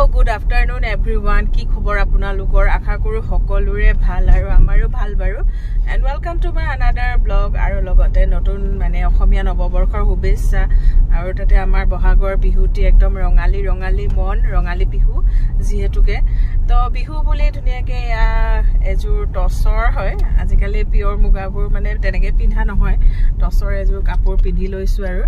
good afternoon everyone. Ki khobor apnalokor akha koru hokolure bhal aru amaru bhal baru. And welcome to my another vlog aru logote notun mane Asamiya noboborkhor hubescha aru tate amar bohagor bihuti ekdom rongali mon rongali bihu jihetuke to bihu boli dhuniake ya ejur tosor hoy ajikali pure mugabur mane tenege pindha nohoy tosor ejur kapur pindhi loisu aru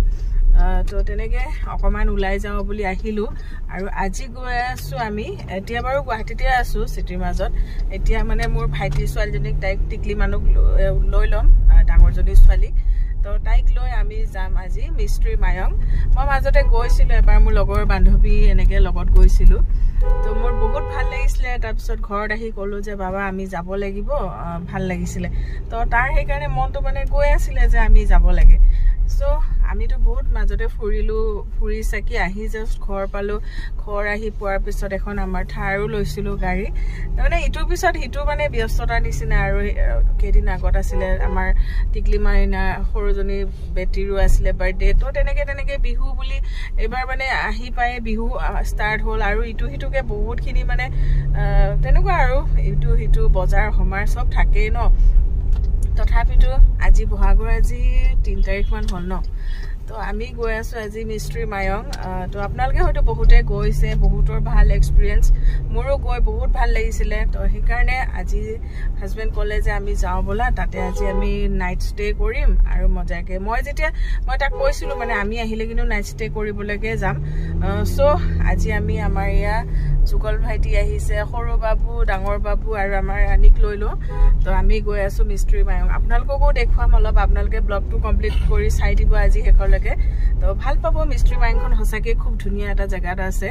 তো তেনেকে অকমান উলাই যাও বুলি আহিলো আৰু আজি গৈ আছো আমি এতিয়া বাৰু গুৱাহাটীতে আছো সিটিৰ মাজত এতিয়া মানে মোৰ ভাইটি ছোৱালীজনীক তাইক টিকলি মানুক লৈ লম ডাঙৰজনী ছোৱালী তো তাইক লৈ আমি যাম আজি মিষ্ট্ৰি মায়ং মই মাজতে গৈছিলো এবাৰ মোৰ লগৰ বান্ধৱী এনেকে লগত গৈছিলো তো মোৰ বহুত ভাল লাগিছিলে তাৰ পিছত ঘৰত আহি কলো যে বাবা আমি যাব লাগিব ভাল লাগিছিলে তো তাৰ সেই কাৰণে মনটো মানে গৈ আছিল যে আমি যাব লাগে So আমি তো বহুত মাজতে ফুৰি সাকি আহি জাস্ট ঘৰ পালো ঘৰ আহি পোৱাৰ পিছত এখন আমাৰ থাৰো লৈছিলো গাড়ী মানে ইটো পিছত হিটো মানে ব্যস্ততা নিচিনা আৰু কেদিন আগত আছিল আমাৰ টিকলি মাইনা সৰুজনী বেটিৰো আছিল বাৰ্থডে তো তেনেকে বিহু বুলি এবাৰ মানে আহি পাই বিহু ষ্টাৰ্ট হ'ল আৰু ইটো হিটোকে বহুত খিনি মানে তেনেকুৱা আৰু ইটো হিটো বজাৰ সমাৰ সব থাকে ন তথাপিতো আজি বহাগৰ আজি 3 তাৰিখ মান হ'ল ন তো আমি গৈ আছো আজি মিষ্ট্ৰি মায়ং তো আপোনালোকে হয়তো বহুতে গৈছে বহুতৰ ভাল এক্সপেৰিয়েন্স মোৰো গৈ বহুত ভাল লাগিছিলে তো সেই কাৰণে আজি হাজবেন্ড কলে যে আমি যাও বলা তাতে আজি আমি নাইট ষ্টে কৰিম আৰু মজাকে মই তাক কৈছিলো মানে আমি আহিলে কিন্তু নাইট ষ্টে কৰিবলৈকে যাম সো আজি আমি আমাৰ ইয়া জুগল ভাইটি আহিছে সৰু বাবু ডাঙৰ বাবু আৰু আমাৰ আনিক লৈলো তো আমি গৈ আছো মিষ্ট্ৰি মায়ং আপোনালোককো দেখুৱাম অলপ আপোনালোকে ব্লগটো কমপ্লিট কৰি চাই দিব আজি হেকৰলৈকে তো ভাল পাব মিষ্ট্ৰি মায়ংখন হসাকে খুব ধুনিয়া এটা জায়গাত আছে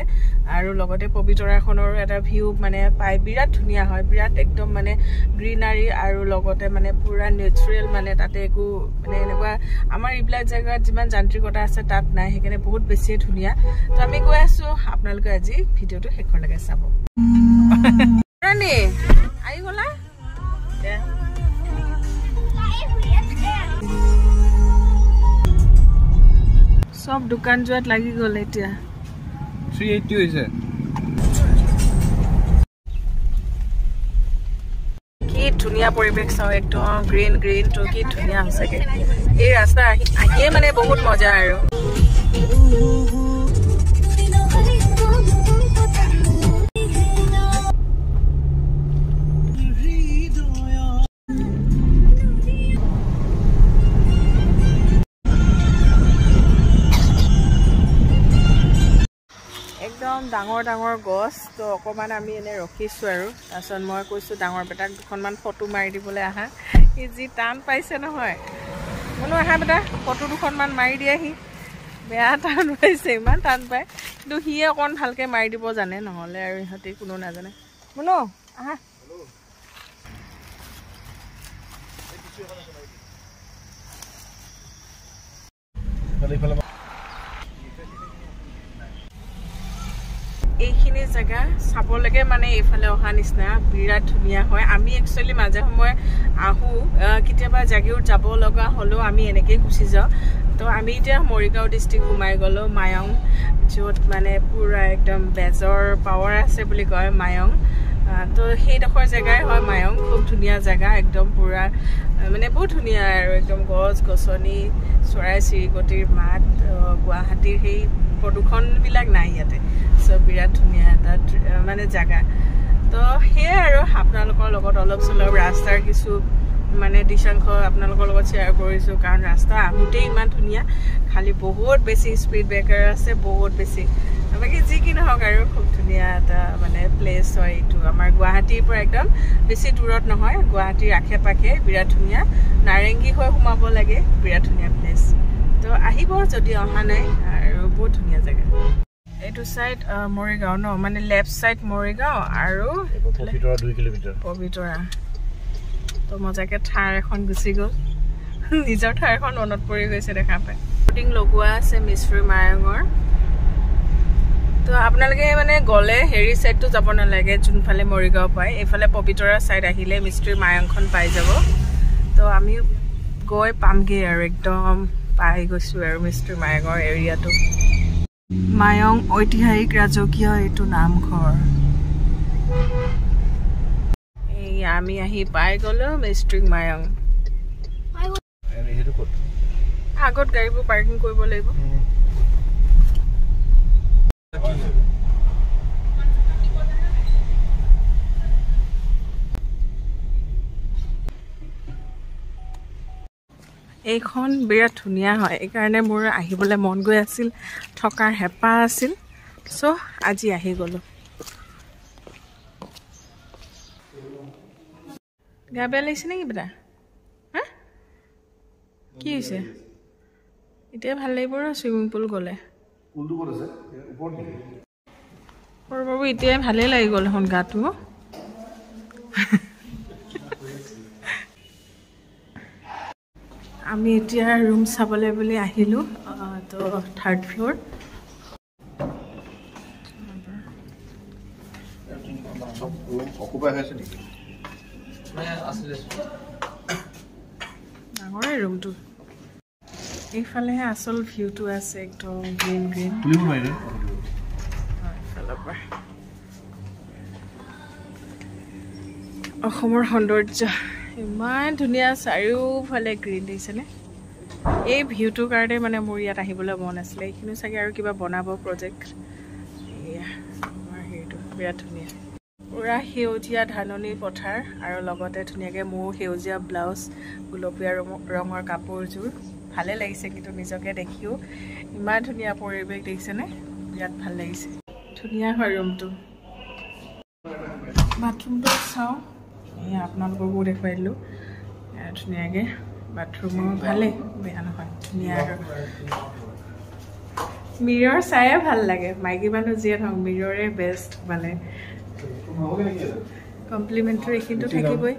আৰু লগতে পবিতৰাখনৰ এটা ভিউ মানে পাই বিৰাট ধুনিয়া হয় বিৰাট একদম মানে গ্ৰীনাৰী আৰু লগতে মানে পুৰা নেচাৰেল মানে তাতে একো মানে এনেকুৱা আমাৰ ইবিলাক জায়গাত যিমান যান্ত্ৰিকতা আছে তাত নাই হেকনে বহুত বেছি ধুনিয়া তো আমি গৈ আছো আপোনালোকে আজি ভিডিওটো হেকৰলৈকে চাব ৰানী আই গলা সব দোকান জোয়াত লাগি গল এতিয়া 380 হৈছে কি ধুনিয়া পৰিবেশ চাও একদম গ্ৰীন তো কি ধুনিয়া হৈছেগে এই ৰাস্তা আহিয়ে মানে বহুত মজা আৰু ডাঙৰ গছ তো অকমান আমি এনে ৰখিছো আৰু তাৰছত মই কৈছো ডাঙৰ বেটাক দুখনমান ফটো মাৰি দিবলৈ আহা ই জি টান পাইছে নহয় মনো আহা বেটা ফটো দুখনমান মাৰি দিয়াহি বেয়া টান পাইছে ইমান টান পায় কিন্তু হিয়ে অকন ভালকে মাৰি দিব জানে নহলে আৰু ইহঁতে কোনো নাজানে মনো আহা এইখিনি জায়গা সাবলৈকে মানে এইফালে অহা নিচিনা বিৰাট ধুনিয়া হয় আমি একচুয়ালি মাজে সময় আহু কিতিয়াবা জাগিউৰ যাব লগা হলো আমি এনেকৈ গুচি যাও তো আমি এতিয়া মৰিগাঁও ডিস্ট্ৰিক্ট ঘুমাই গলো মায়ং যত মানে পুৰা একদম বেজৰ পাৱাৰ আছে বুলি কয় মায়ং তো সেইডোখৰ জেগাই হয় মায়ং খুব ধুনিয়া জায়গা একদম পুৰা মানে বহুত ধুনিয়া আৰু একদম গছ গছনি চৰাই চিৰিকটিৰ মাত গুৱাহাটীৰ সেই প্ৰদূষণ বিলাক নাই ইয়াতে সব বিৰাট ধুনিয়া এটা মানে জায়গা তো হে আৰু আপোনালোকৰ লগত অলপ চলপ ৰাস্তাৰ কিছু মানে দিশাংশ আপোনালোকৰ লগত শেয়াৰ কৰিছো কাৰণ ৰাস্তা আহোতে ইমান ধুনিয়া খালি বহুত বেছি স্পীড ব্ৰেকাৰ আছে বহুত বেছি বাকি যি কি নহওক আৰু খুব ধুনিয়া এটা মানে প্লেস হয় এইটো আমাৰ গুৱাহাটীৰ পৰা একদম বেছি দূৰত নহয় গুৱাহাটীৰ আখে পাখে বিৰাট ধুনিয়া নাৰেংগী হৈ সোমাব লাগে বিৰাট ধুনিয়া প্লেস তো আহিব যদি অহা নাই আৰু বহুত ধুনিয়া জায়গা এইটো সাইড মৰিগাঁও ন মানে লেফট সাইড মৰিগাঁও আৰু পবিতৰা 2 কিলোমিটাৰ পবিতৰা তো মজাকে থাৰ এখন গুচি গল নিজৰ থাৰখন মনত পৰি গৈছে দেখা পাই শুটিং লগোৱা আছে মিষ্ট্ৰি মায়ঙৰ তো আপোনালোকে মানে গলে হেৰি সাইডটো যাব নালাগে যোনফালে মৰিগাঁও পায় এইফালে পবিতৰা সাইড আহিলে মিষ্ট্ৰি মায়ঙখন পাই যাব তো আমি গৈ পামগে আৰু একদম পাই গৈছো আৰু মিষ্ট্ৰি মায়ঙৰ এৰিয়াটো মায়ং ঐতিহাসিক ৰাজকীয় এইটো নামঘৰ এই আমি আহি পাই গলো মিষ্ট্ৰিং মায়ং আগত গাড়ীবোৰ পাৰ্কিং কৰিব লাগিব এইখন বিৰাট ধুনীয়া হয় এইকাৰণে মোৰ আহিবলৈ মন গৈ আছিল থকাৰ হেঁপাহ আছিল সো আজি আহি গলো গা বেয়া লাগিছে নেকি বেটা হা কি হৈছে এতিয়া ভাল লাগিব আৰু চুইমিং পুল গ'লে বাবু এতিয়া ভালেই লাগি গ'ল এখন গাটো আমি এতিয়া ৰুম চাবলৈ বুলি আহিলোঁ তো 3rd ফ্ল'ৰ ডাঙৰে ৰুমটো এইফালেহে আচল ভিউটো আছে একদম গ্ৰীণ গ্ৰীণ অসমৰ সৌন্দৰ্য ইমান ধুনীয়া চাৰিওফালে গ্ৰীণ দেখিছেনে এই ভিউটোৰ কাৰণে মানে মোৰ ইয়াত আহিবলৈ মন আছিলে এইখিনি চাগে আৰু কিবা বনাব প্ৰজেক্ট এয়া আমাৰ হেৰিটো বিৰাট ধুনীয়া পুৰা সেউজীয়া ধাননি পথাৰ আৰু লগতে ধুনীয়াকৈ মোৰ সেউজীয়া ব্লাউজ গুলপীয়া ৰঙৰ কাপোৰযোৰ ভালে লাগিছে কিন্তু নিজকে দেখিও ইমান ধুনীয়া পৰিৱেশ দেখিছেনে বিৰাট ভাল লাগিছে ধুনীয়া হয় ৰুমটো বাথৰুমটো চাওঁ এই আপোনালোককো দেখুৱাই দিলোঁ ধুনীয়াকৈ বাথৰুমো ভালেই বেয়া নহয় ধুনীয়া আৰু মিৰৰ চায়ে ভাল লাগে মাইকী মানুহ যিয়ে নহওক মিৰৰে বেষ্ট মানে কমপ্লিমেণ্টাৰী এইখিনিতো থাকিবই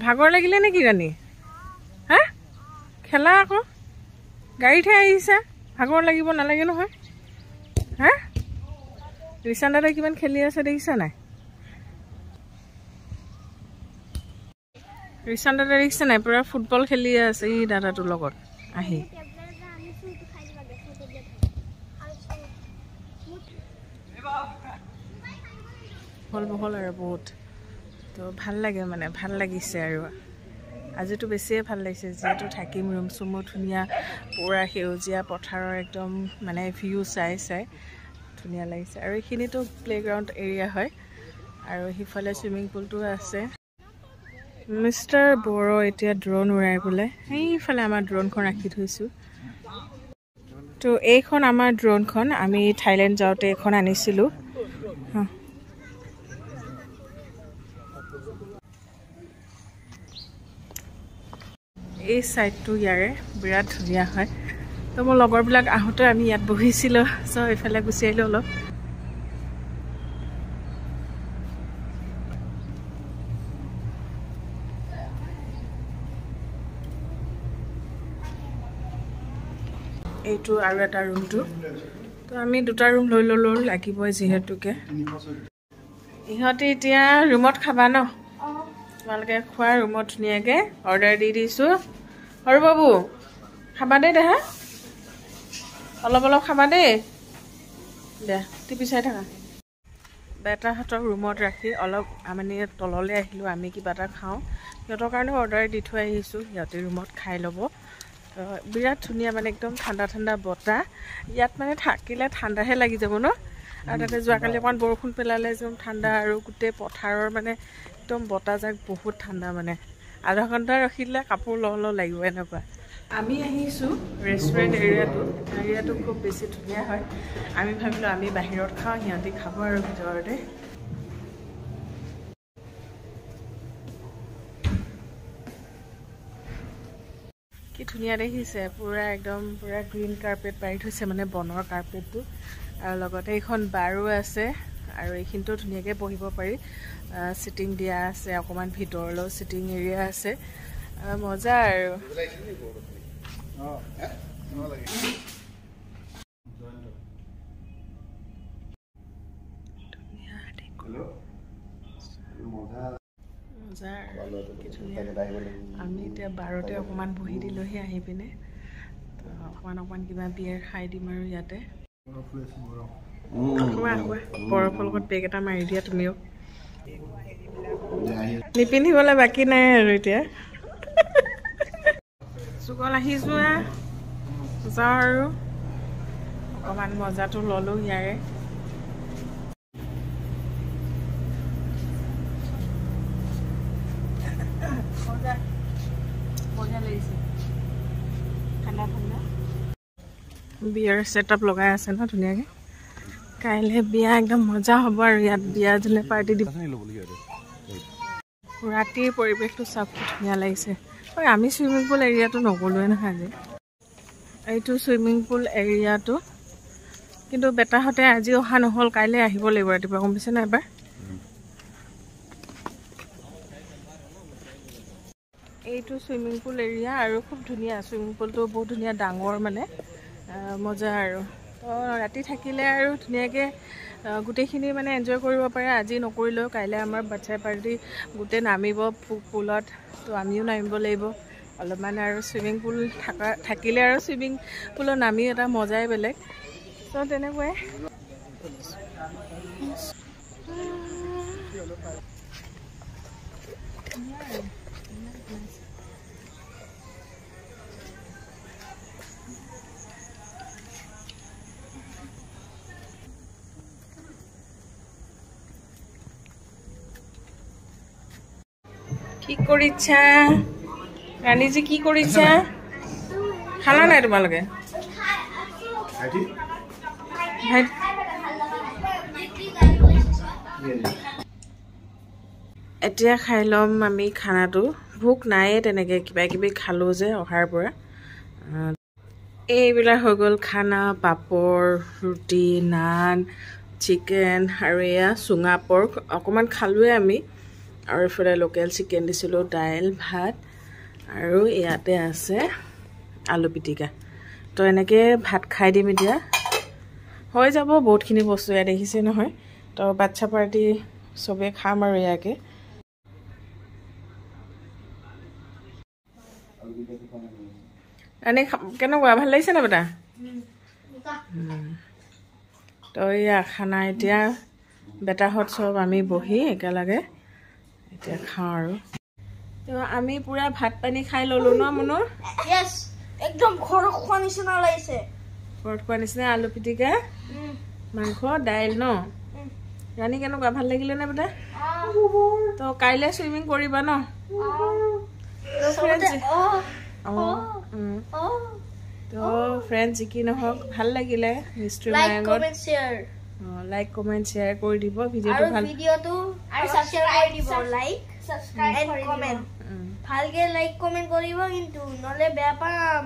ভাগৰ লাগিলে নেকি ৰাণী হা খেলা আকৌ গাড়ীতহে আহিছা ভাগৰ লাগিব নালাগে নহয় হা ৰিচান দাদাই কিমান খেলি আছে দেখিছা নাই ৰিচান দাদা দেখিছে নাই পুৰা ফুটবল খেলি আছে এই দাদাটোৰ লগত আহি বহল আৰু বহুত তো ভাল লাগে মানে ভাল লাগিছে আৰু আজিতো বেছিয়ে ভাল লাগিছে যিহেতু থাকিম ৰুম চুমো ধুনীয়া পুৰা সেউজীয়া পথাৰৰ একদম মানে ভিউ চাই ধুনীয়া লাগিছে আৰু এইখিনিতো প্লেগ্ৰাউণ্ড এৰিয়া হয় আৰু সিফালে চুইমিং পুলটো আছে মিষ্টাৰ বড়ো এতিয়া ড্ৰোন উৰাই বোলে সেইফালে আমাৰ ড্ৰোনখন ৰাখি থৈছোঁ তো এইখন আমাৰ ড্ৰোনখন আমি থাইলেণ্ড যাওঁতে এইখন আনিছিলোঁ এই সাইডটো ইয়াৰে বিৰাট ধুনীয়া হয় তো মোৰ লগৰবিলাক আহোঁতে আমি ইয়াত বহিছিলোঁ চ' এইফালে গুচি আহিলোঁ অলপ এইটো আৰু এটা ৰুমটো তো আমি দুটা ৰুম লৈ ল'লোঁ লাগিবই যিহেতুকে ইহঁতে এতিয়া ৰুমত খাবা ন তোমালোকে খোৱা ৰুমত ধুনীয়াকৈ অৰ্ডাৰ দি দিছোঁ আৰু বাবু খাবা দেই দেহা অলপ অলপ খাবা দেই দে টিপি চাই থাকা বেটাহঁতক ৰুমত ৰাখি অলপ মানে তললৈ আহিলোঁ আমি কিবা এটা খাওঁ সিহঁতৰ কাৰণে অৰ্ডাৰ দি থৈ আহিছোঁ সিহঁতে ৰুমত খাই ল'ব বিৰাট ধুনীয়া মানে একদম ঠাণ্ডা ঠাণ্ডা বতাহ ইয়াত মানে থাকিলে ঠাণ্ডাহে লাগি যাব ন আৰু তাতে যোৱাকালি অকণমান বৰষুণ পেলালে একদম ঠাণ্ডা আৰু গোটেই পথাৰৰ মানে একদম বতাহজাক বহুত ঠাণ্ডা মানে আধা ঘণ্টা ৰখিলে কাপোৰ লওঁ লাগিব এনেকুৱা আমি আহিছোঁ ৰেষ্টুৰেণ্ট এৰিয়াটো খুব বেছি ধুনীয়া হয় আমি ভাবিলোঁ আমি বাহিৰত খাওঁ সিহঁতি খাব আৰু ভিতৰতে কি ধুনীয়া দেখিছে পুৰা একদম পুৰা গ্ৰীণ কাৰ্পেট পাৰি থৈছে মানে বনৰ কাৰ্পেটটো আৰু লগতে এইখন বাৰো আছে আৰু এইখিনিতো ধুনীয়াকৈ বহিব পাৰি সিটিং দিয়া আছে অকণমান ভিতৰলৈও সিটিং এৰিয়া আছে মজা আৰু আমি এতিয়া 12তে অকণমান বহি দিলোহি আহি পিনে তো অকণমান কিবা বিয়াৰ খাই দিম আৰু ইয়াতে বৰফৰ লগত বেগ এটা মাৰি দিয়া তুমিও নিপিন্ধিবলৈ বাকী নাই আৰু এতিয়া চুকল আহিছোঁ যাওঁ আৰু অকণমান মজাটো ল'লোঁ ইয়াৰে বিয়াৰ ছেটআপ লগাই আছে ন ধুনীয়াকৈ কাইলৈ বিয়া একদম মজা হ'ব আৰু ইয়াত বিয়া যোনে পাৰ্টি দিব ৰাতিৰ পৰিৱেশটো চব ধুনীয়া লাগিছে ঐ আমি চুইমিং পুল এৰিয়াটো নগ'লোৱে নহয় আজি এইটো চুইমিং পুল এৰিয়াটো কিন্তু বেটাহঁতে আজি অহা নহ'ল কাইলৈ আহিব লাগিব ৰাতিপুৱা গম পাইছে নাই এবাৰ এইটো চুইমিং পুল এৰিয়া আৰু খুব ধুনীয়া চুইমিং পুলটো বহুত ধুনীয়া ডাঙৰ মানে মজা আৰু তো ৰাতি থাকিলে আৰু ধুনীয়াকৈ গোটেইখিনি মানে এনজয় কৰিব পাৰে আজি নকৰিলেও কাইলৈ আমাৰ বাচ্ছা পাৰ্টি গোটেই নামিব পুলত তো আমিও নামিব লাগিব অলপমান আৰু চুইমিং পুল থাকিলে আৰু চুইমিং পুলত নামি এটা মজাই বেলেগ তো তেনেকুৱাই কি কৰিছা ৰাণীজি কি কৰিছা খালা নাই তোমালোকে এতিয়া খাই ল'ম আমি খানাটো ভোক নাইয়ে তেনেকৈ কিবা কিবি খালোঁ যে অহাৰ পৰা এইবিলাক হৈ গ'ল খানা পাপৰ ৰুটি নান চিকেন আৰু এয়া চুঙা পৰ্ক অকণমান খালোঁৱে আমি আৰু এফালে লোকেল চিকেন দিছিলোঁ দাইল ভাত আৰু ইয়াতে আছে আলু পিটিকা তো এনেকৈ ভাত খাই দিম এতিয়া হৈ যাব বহুতখিনি বস্তু ইয়াত দেখিছে নহয় তো বাচ্ছা পাৰ্টি চবেই খাম আৰু ইয়াকে এনে কেনেকুৱা ভাল লাগিছে না বেটা তো এয়া খানা এতিয়া বেটাহঁত চব আমি বহি একেলগে এতিয়া খাওঁ আৰু তো আমি পুৰা ভাত পানী খাই ল'লোঁ ন মনো Yes, একদম ঘৰত খোৱা নিচিনা লাগিছে ঘৰত খোৱা নিচিনা আলু পিটিকা মাংস দাইল ন ৰাণী কেনেকুৱা ভাল লাগিলে নে বেটা তো কাইলৈ চুইমিং কৰিবা ন তো ফ্ৰেণ্ড যিকি নহওক ভাল লাগিলে মিষ্টি মায়ঙত লাইক কমেণ্ট শ্বেয়াৰ কৰি দিব ভিডিঅ'টো ভাল ভিডিঅ'টো আৰু সাবস্ক্ৰাইব কৰি দিব লাইক সাবস্ক্ৰাইব এণ্ড কমেণ্ট ভালকে লাইক কমেণ্ট কৰিব কিন্তু নহলে বেয়া পাম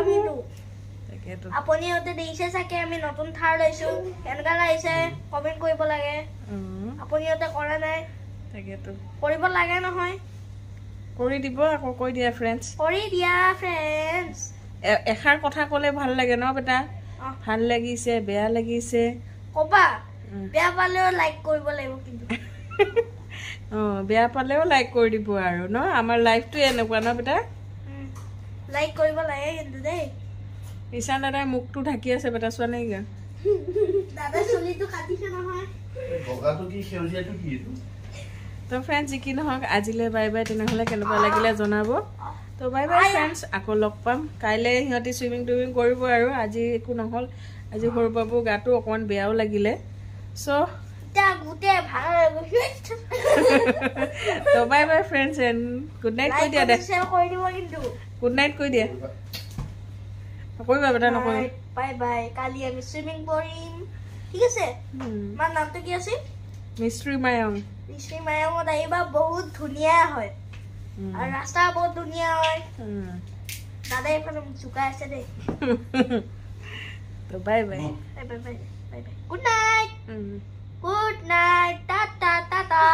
কিন্তু তাকেতো আপুনি হতে দেখিছে চাগে আমি নতুন থাৰ লৈছো কেনেকা লাগিছে কমেণ্ট কৰিব লাগে আপুনি হতে কৰা নাই তাকেতো কৰিব লাগে নহয় কৰি দিব আকৌ কৈ দিয়া ফ্ৰেণ্ডছ কৰি দিয়া ফ্ৰেণ্ডছ এষাৰ কথা ক'লে ভাল লাগে ন বেটা ভাল লাগিছে বেয়া লাগিছে কবা বেয়া পালেও লাইক কৰিব লাগিব কিন্তু বেয়া পালেও লাইক কৰি দিব আৰু ন আমাৰ লাইফটো এনেকুৱা ন বেটা লাইক কৰিব লাগে কিন্তু দেই ঈশান দাদাই মুখটো ঢাকি আছে বেটা চোৱা নাই গা দাদা চুলিটো কাটিছে নহয় বগাটো কি সেউজীয়াটো কি এইটো তো ফ্ৰেণ্ডছ যিকি নহওক আজিলৈ বাই বাই তেনেহ'লে কেনেকুৱা লাগিলে জনাব তো বাই বাই ফ্ৰেণ্ডছ আকৌ লগ পাম কাইলৈ সিহঁতি চুইমিং টুইমিং কৰিব আৰু আজি একো নহ'ল আজি সৰু বাবু গাটো অকণমান বেয়াও লাগিলে চ' তো bye bye friends and good night কৈ দিয়া দে গুড নাইট কৈ দিয়া নকৰিবা বেটা নকৰিবা বাই বাই কালি আমি চুইমিং কৰিম ঠিক আছে মাৰ নামটো কি আছিল মিষ্টি মায়ং মিষ্টি মায়ঙত আহিবা বহুত ধুনীয়া হয় আৰু ৰাস্তা বহুত ধুনীয়া হয় দাদা এইফালে জোকাই আছে দেই তো bye bye bye bye bye bye good night Tata Tata